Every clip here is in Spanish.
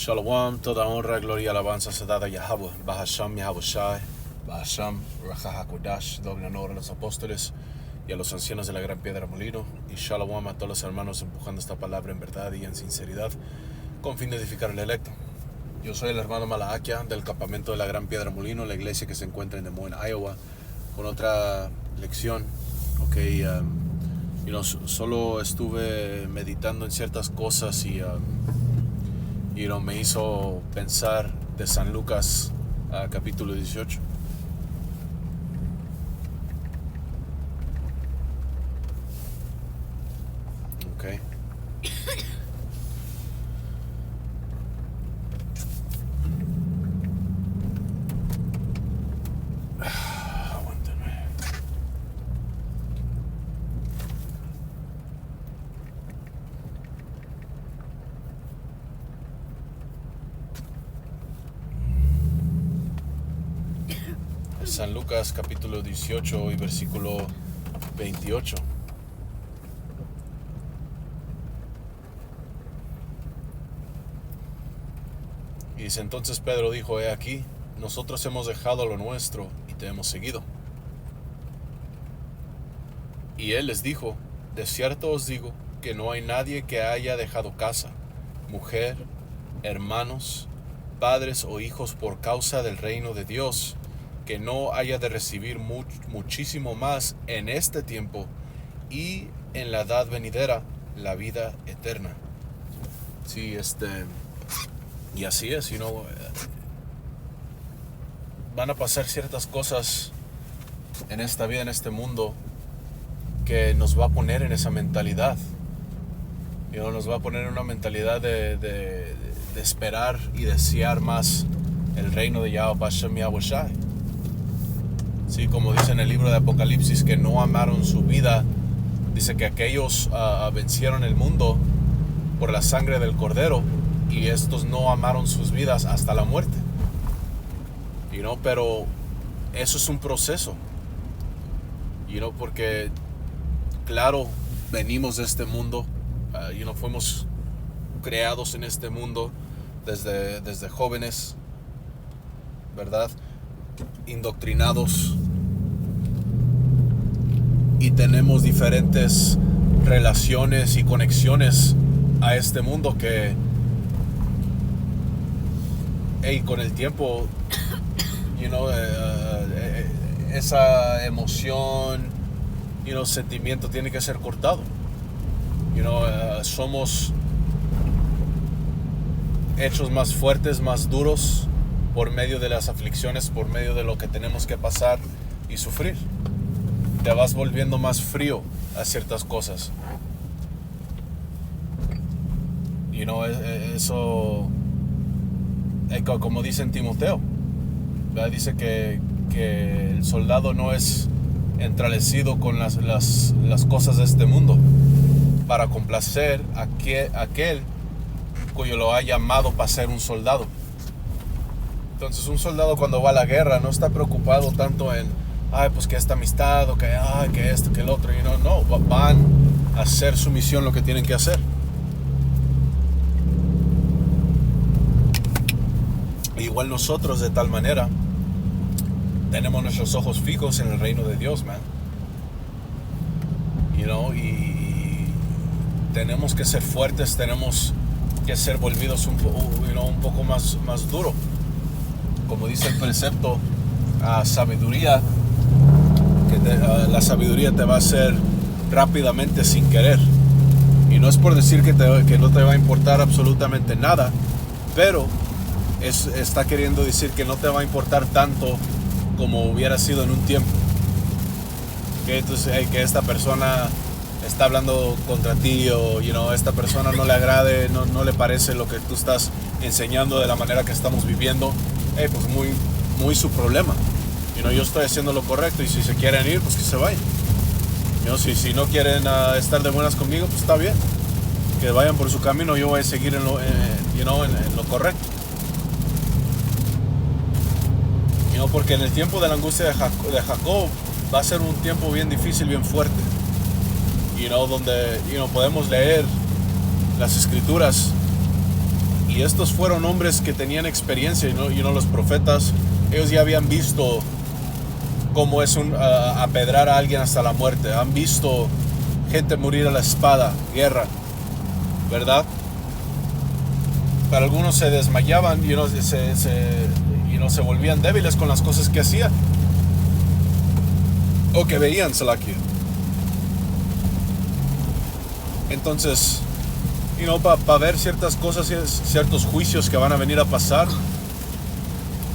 Shalom, toda honra, gloria, alabanza se dada a Yahweh, Bahasham, Yahabushai, Bahasham, Raja HaKodash, doble honor a los apóstoles y a los ancianos de la Gran Piedra Molino, y Shalom a todos los hermanos empujando esta palabra en verdad y en sinceridad, con fin de edificar el electo. Yo soy el hermano Malahakia del campamento de la Gran Piedra Molino, la iglesia que se encuentra en Des Moines, Iowa, con otra lección. Solo estuve meditando en ciertas cosas y me hizo pensar de San Lucas capítulo 18. Okay. San Lucas capítulo 18 y versículo 28. Y dice: entonces Pedro dijo: he aquí, nosotros hemos dejado lo nuestro y te hemos seguido. Y él les dijo: de cierto os digo que no hay nadie que haya dejado casa, mujer, hermanos, padres o hijos por causa del reino de Dios, que no haya de recibir muchísimo más en este tiempo y en la edad venidera la vida eterna. Sí, y así es, van a pasar ciertas cosas en esta vida, en este mundo, que nos va a poner en esa mentalidad. Nos va a poner en una mentalidad de esperar y desear más el reino de Yahweh Hashem Yahabushai. Sí, como dice en el libro de Apocalipsis, que no amaron su vida. Dice que aquellos vencieron el mundo por la sangre del Cordero, y estos no amaron sus vidas hasta la muerte. Pero eso es un proceso. Porque claro, venimos de este mundo. Fuimos creados en este mundo desde jóvenes, ¿verdad? Indoctrinados, y tenemos diferentes relaciones y conexiones a este mundo que con el tiempo esa emoción, sentimiento tiene que ser cortado. Somos hechos más fuertes, más duros por medio de las aflicciones, por medio de lo que tenemos que pasar y sufrir. Te vas volviendo más frío a ciertas cosas. Eso, como dice en Timoteo, ¿verdad? Dice que el soldado no es entralecido con las cosas de este mundo, para complacer a aquel cuyo lo ha llamado para ser un soldado. Entonces un soldado, cuando va a la guerra, no está preocupado tanto en pues que esta amistad, o que esto, que el otro. No, van a hacer su misión, lo que tienen que hacer. Igual nosotros, de tal manera, tenemos nuestros ojos fijos en el reino de Dios, man. Y tenemos que ser fuertes, tenemos que ser volvidos un poco más duro. Como dice el precepto, sabiduría, la sabiduría te va a hacer rápidamente sin querer. Y no es por decir que no te va a importar absolutamente nada, pero está queriendo decir que no te va a importar tanto como hubiera sido en un tiempo. Entonces, que esta persona está hablando contra ti, o esta persona no le agrade, no le parece lo que tú estás enseñando de la manera que estamos viviendo, pues muy su problema. Yo estoy haciendo lo correcto, y si se quieren ir, pues que se vayan. Si no quieren estar de buenas conmigo, pues está bien, que vayan por su camino. Yo voy a seguir en lo correcto. Porque en el tiempo de la angustia de Jacob va a ser un tiempo bien difícil, bien fuerte. Donde podemos leer las escrituras y Y estos fueron hombres que tenían experiencia, los profetas, ellos ya habían visto cómo es apedrar a alguien hasta la muerte. Han visto gente morir a la espada, guerra, ¿verdad? Para algunos se desmayaban y se volvían débiles con las cosas que hacían o que veían, Salakia. Entonces, para ver ciertas cosas, ciertos juicios que van a venir a pasar,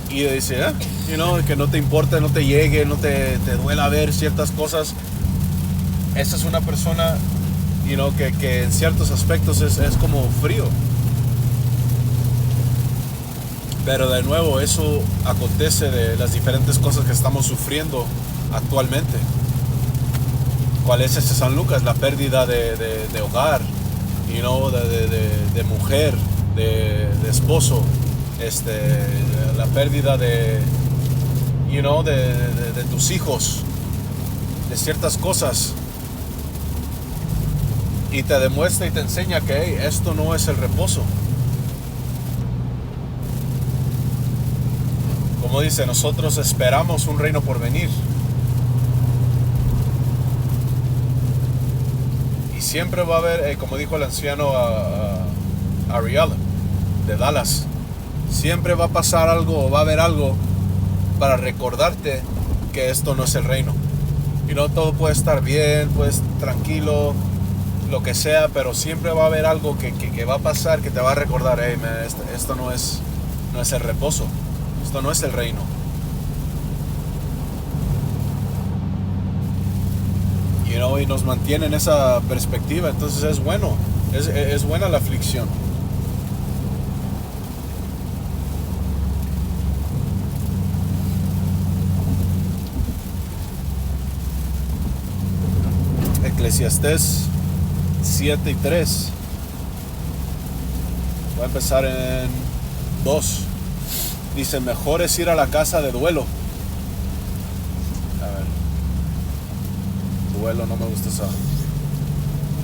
y dice, que no te importa, no te llegue, no te duela ver ciertas cosas. Esa es una persona, que en ciertos aspectos es como frío. Pero de nuevo, eso acontece de las diferentes cosas que estamos sufriendo actualmente. ¿Cuál es ese San Lucas? La pérdida de hogar, de mujer, de esposo, la pérdida de tus hijos, de ciertas cosas. Y te demuestra y te enseña que esto no es el reposo. Como dice, nosotros esperamos un reino por venir. Y siempre va a haber, como dijo el anciano Ariel de Dallas, siempre va a pasar algo, va a haber algo para recordarte que esto no es el reino. Todo puede estar bien, pues tranquilo, lo que sea, pero siempre va a haber algo que va a pasar, que te va a recordar, esto no es el reposo. Esto no es el reino. Y nos mantiene en esa perspectiva. Entonces es bueno. Es buena la aflicción. Eclesiastés 7:3. Voy a empezar en 2. Dice, mejor es ir a la casa de duelo. A ver. Duelo, no me gusta esa.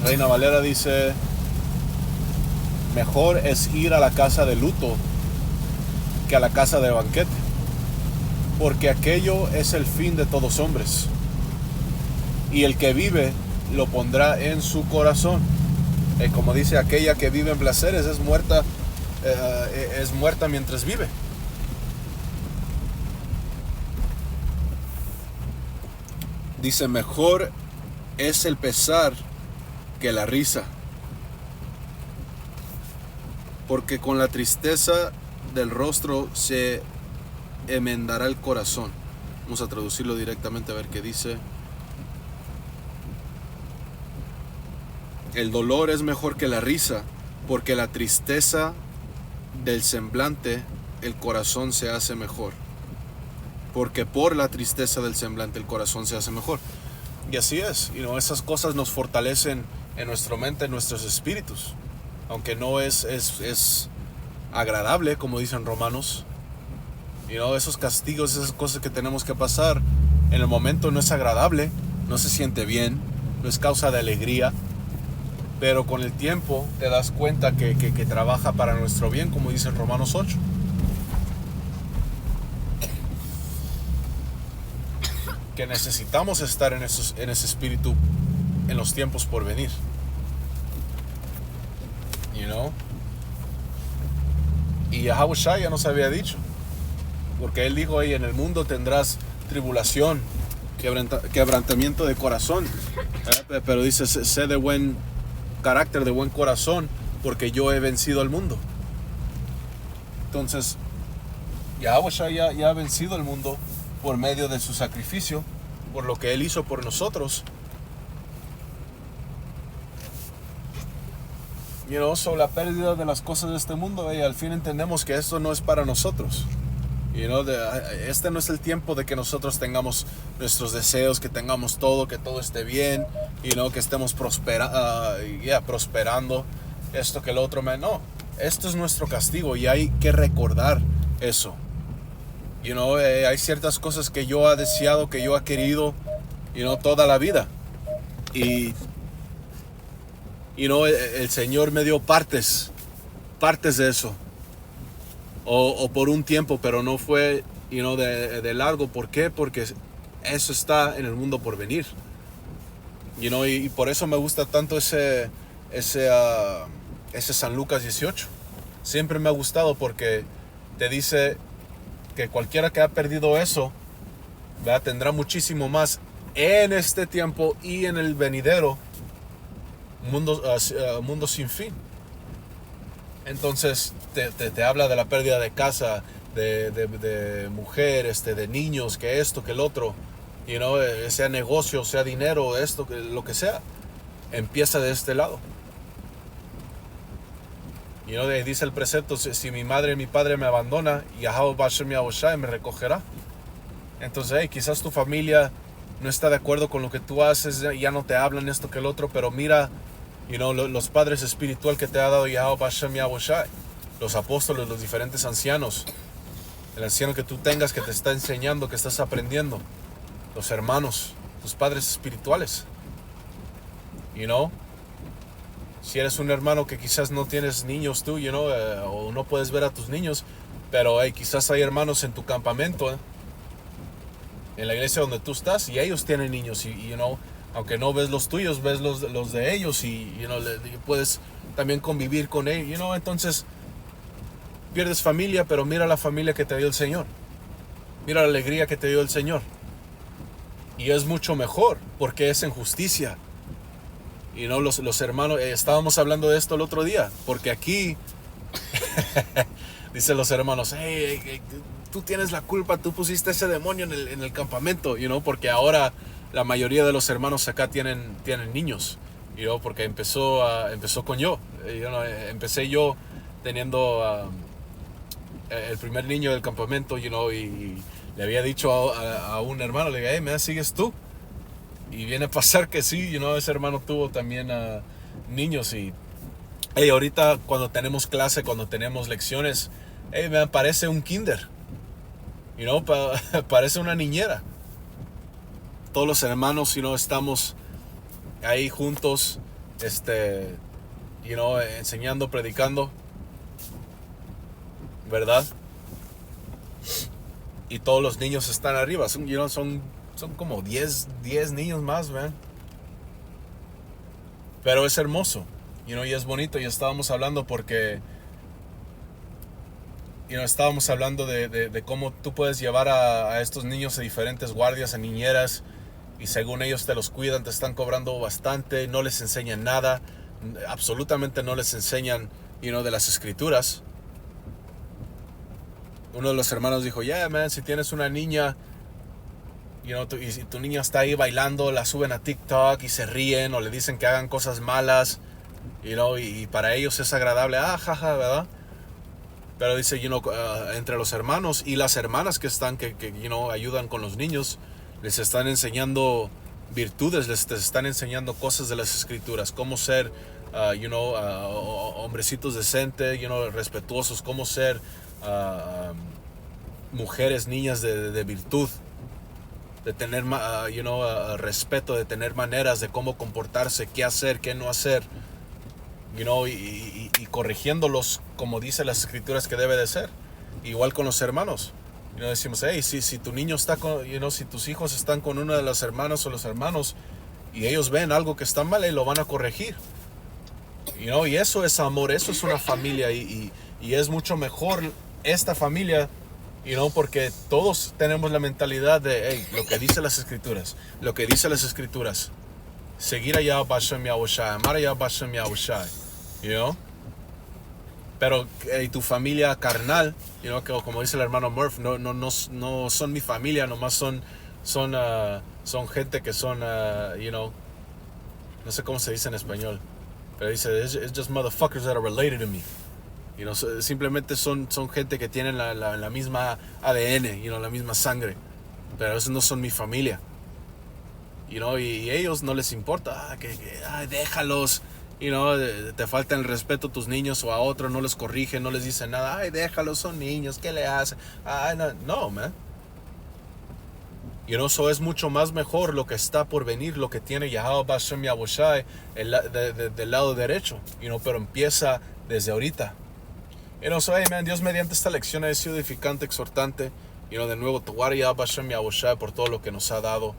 Reina Valera dice, mejor es ir a la casa de luto que a la casa de banquete, porque aquello es el fin de todos hombres, y el que vive lo pondrá en su corazón. Como dice, aquella que vive en placeres es muerta mientras vive. Dice, mejor es el pesar que la risa, porque con la tristeza del rostro se enmendará el corazón. Vamos a traducirlo directamente a ver qué dice. El dolor es mejor que la risa, porque la tristeza del semblante el corazón se hace mejor. Porque por la tristeza del semblante el corazón se hace mejor. Y así es, esas cosas nos fortalecen en nuestra mente, en nuestros espíritus. Aunque no es agradable, como dicen Romanos. Esos castigos, esas cosas que tenemos que pasar, en el momento no es agradable, no se siente bien, no es causa de alegría. Pero con el tiempo te das cuenta que trabaja para nuestro bien, como dice en Romanos 8. Que necesitamos estar en ese espíritu en los tiempos por venir. Y Yahushua ya nos había dicho, porque él dijo, en el mundo tendrás tribulación, quebrantamiento de corazón, pero dice, sé de buen carácter, de buen corazón, porque yo he vencido al mundo. Entonces, Yahushua ya ha vencido al mundo por medio de su sacrificio, por lo que él hizo por nosotros. Sobre la pérdida de las cosas de este mundo, al fin entendemos que esto no es para nosotros. Este no es el tiempo de que nosotros tengamos nuestros deseos, que tengamos todo, que todo esté bien, que estemos prosperando, esto que el otro. No, esto es nuestro castigo y hay que recordar eso. Hay ciertas cosas que yo he deseado, que yo he querido, toda la vida. Y el Señor me dio partes de eso. o por un tiempo, pero no fue, de largo. ¿Por qué? Porque eso está en el mundo por venir. Y por eso me gusta tanto ese San Lucas 18. Siempre me ha gustado porque te dice que cualquiera que ha perdido eso, ¿verdad?, tendrá muchísimo más en este tiempo y en el venidero mundo sin fin. Entonces te habla de la pérdida de casa, de mujer, de niños, que esto, que el otro, sea negocio, sea dinero, esto, que lo que sea, empieza de este lado. Dice el precepto: si mi madre y mi padre me abandona, Yahweh Bashem Yahushai me recogerá. Entonces, quizás tu familia no está de acuerdo con lo que tú haces, ya no te hablan esto que el otro, pero mira, los padres espiritual que te ha dado Yahweh Bashem Yahushai, los apóstoles, los diferentes ancianos, el anciano que tú tengas que te está enseñando, que estás aprendiendo, los hermanos, tus padres espirituales. Si eres un hermano que quizás no tienes niños tú, o no puedes ver a tus niños, pero quizás hay hermanos en tu campamento, en la iglesia donde tú estás, y ellos tienen niños, y aunque no ves los tuyos, ves los de ellos, y puedes también convivir con ellos. Entonces pierdes familia, pero mira la familia que te dio el Señor, mira la alegría que te dio el Señor, y es mucho mejor porque es en justicia. Los hermanos, estábamos hablando de esto el otro día, porque aquí dicen los hermanos: hey, tú tienes la culpa, tú pusiste ese demonio en el campamento, porque ahora la mayoría de los hermanos acá tienen niños, porque empezó con yo. Empecé yo teniendo el primer niño del campamento, y le había dicho a un hermano, le dije: hey, ¿me sigues tú? Y viene a pasar que sí, ese hermano tuvo también niños. Y ahorita cuando tenemos clase, cuando tenemos lecciones, me parece un kinder, parece una niñera. Todos los hermanos, estamos ahí juntos, enseñando, predicando, ¿verdad? Y todos los niños están arriba, son como 10 niños más, ¿verdad? Pero es hermoso, y es bonito. Y estábamos hablando porque estábamos hablando de cómo tú puedes llevar a estos niños a diferentes guardias, a niñeras, y según ellos te los cuidan, te están cobrando bastante, no les enseñan nada, absolutamente no les enseñan de las escrituras. Uno de los hermanos dijo: man, si tienes una niña, y si tu niña está ahí bailando, la suben a TikTok y se ríen o le dicen que hagan cosas malas, y para ellos es agradable, jaja, ¿verdad? Pero dice, entre los hermanos y las hermanas que están, que ayudan con los niños, les están enseñando virtudes, les están enseñando cosas de las escrituras, cómo ser, hombrecitos decentes, respetuosos, cómo ser mujeres, niñas de virtud, de tener respeto, de tener maneras de cómo comportarse, qué hacer, qué no hacer, y corrigiéndolos como dice las escrituras que debe de ser. Igual con los hermanos, decimos: hey, si tu niño está con, si tus hijos están con una de las hermanas o los hermanos, y ellos ven algo que está mal, lo van a corregir, y eso es amor, eso es una familia, y es mucho mejor esta familia, porque todos tenemos la mentalidad de, hey, lo que dice las escrituras, seguir a Yahweh Bashem Yahushai, amar a Yahweh Bashem Yahushai, pero tu familia carnal, que como dice el hermano Murph, no son mi familia, nomás son gente que son, no sé cómo se dice en español, pero dice, it's just motherfuckers that are related to me. Simplemente son gente que tienen la misma ADN, la misma sangre, pero esos no son mi familia, y ellos no les importa, déjalos, te falta el respeto a tus niños, o a otros no les corrigen, no les dicen nada, déjalos, son niños, ¿qué le hacen? No, man. Eso es mucho más mejor lo que está por venir, lo que tiene Yahweh Bashem Yahushai del lado derecho, pero empieza desde ahorita. So, hey, man, Dios mediante esta lección ha sido edificante, exhortante. De nuevo, Tawari Bashem Yahushai por todo lo que nos ha dado.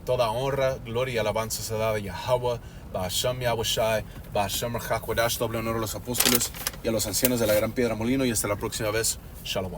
Toda honra, gloria y alabanza se da a Yahweh, Bashem Yahushai, Bashem Rachakwadash, doble honor a los apóstoles y a los ancianos de la Gran Piedra Molino. Y hasta la próxima vez. Shalom.